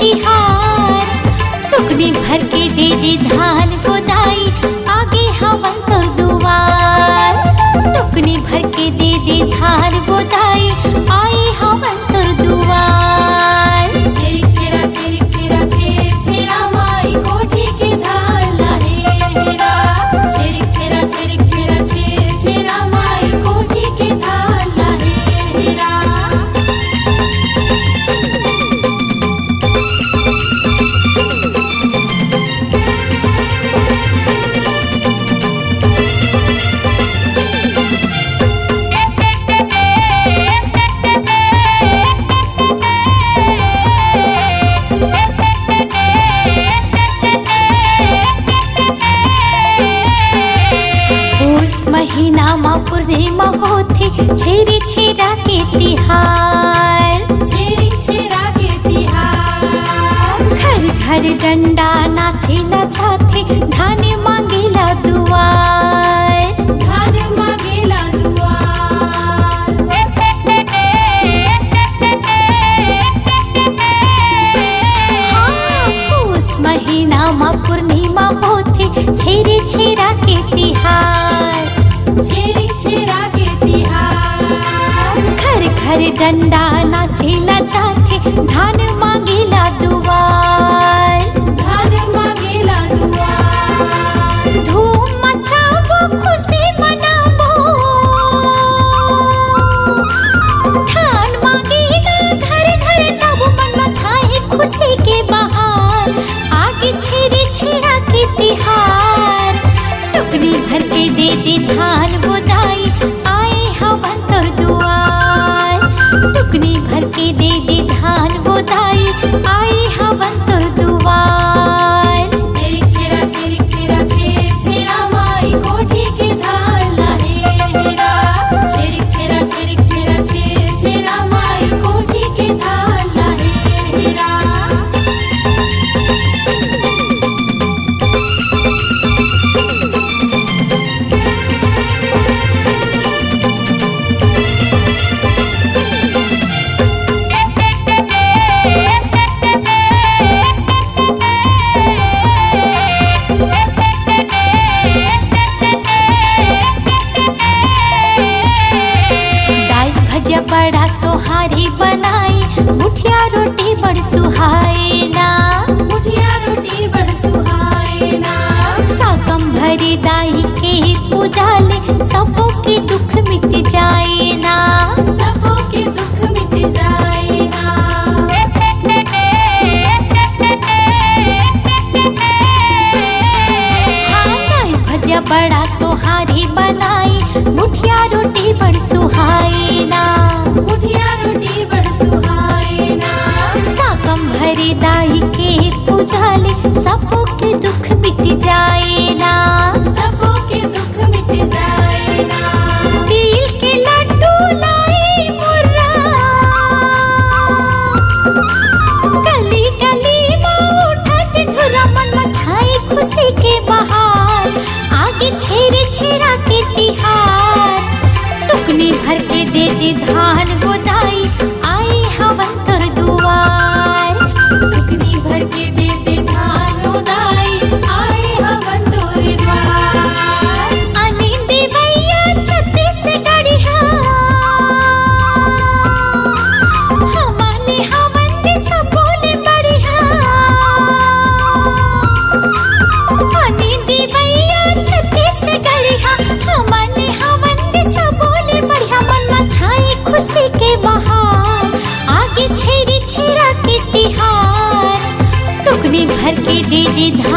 तिहार। टुकनी भर के दे दे धान गोदाई, आगे हवन तोर दुआर। टुकनी भर के दे दे धान गोदाई, आई हवन तोर दुआर। छिरिक छिरा छिरिक छिरा छिर छिरा माई कोठी के धार लाहे हेरा। छिरिक छिरा छिरिक छिरा छिर छिरा माई कोठी के धार लाहे हेरा। महीना माँ पूर्णिमा होती, छेरी छेरा के तिहार। छिरिक छिरा के तिहार। घर घर डंडा नाचेला जाथे, धान मांगेला दुआर। धान मांगेला दुआर। हाँ, पूस महीना माँ पूर्णिमा होती, छेरी छेरा के तिहार। छिरिक छिरा के तिहार। घर घर डंडा नाचेला जाथे, धान मांगेला दुआर। धान मांगेला दुआर। धूम मचाबो खुशी मनाबो, धान मांगेला घर घर जाबो, मन मचाए खुशी के बहार। आगे छेरी छेरा के तिहार। टुकनी भर के दे दे धान गोदाई, आए हवन तोर दुआर। टुकनी भर के दे दे धान गोदाई, आए हवन तोर दुआर। छिरिक छिरा छिरिक छिरा छिर छिरा माई कोठी के धार लाहे हेरा। छिरिक छिरा छिरिक छिरा छिर छिरा माई कोठी के धार लाहे हेरा। दाल भजिया बड़ा सोहारी बनाई, मुठिया रोटी बड़ सुहाए ना। मुठिया रोटी बड़ सुहाए ना। साकम भरी दाई के पूजा ले, सबों के दुख मिट जाए ना। सबों के दुख मिट जाए ना। हाँ, दाल भजिया बड़ा सोहारी बनाई, मुठिया रोटी बड़ सुहाए ना। मुठिया रोटी बड़ सुहाए ना। साकम भरी दाई के पूजा ले, सबों के दुख मिट जाए ना। सबों के दुख मिट जाए ना। तिल के लड्डू लाई मुर्रा, गली गली में उठत धुरा, मन मचाए खुशी के बहार। आगे छेरे छेरा के तिहार। टुकनी भर के दे दे धान गोदाई, आए हवन तोर दुआर। टुकनी भर के दे दे धान उदाई, आए हवन तोर द्वार। अनिंदी भैया छत्तीसगढ़िया, हमारे हवन जी सब बोले बढ़िया। अनिंदी भैया छत्तीसगढ़िया, हमारे हवन जी सब बोले बढ़िया। मन मचाए खुशी के बहार, आगे छेरी छेरा के तिहार। टुकनी भर के दे दे धान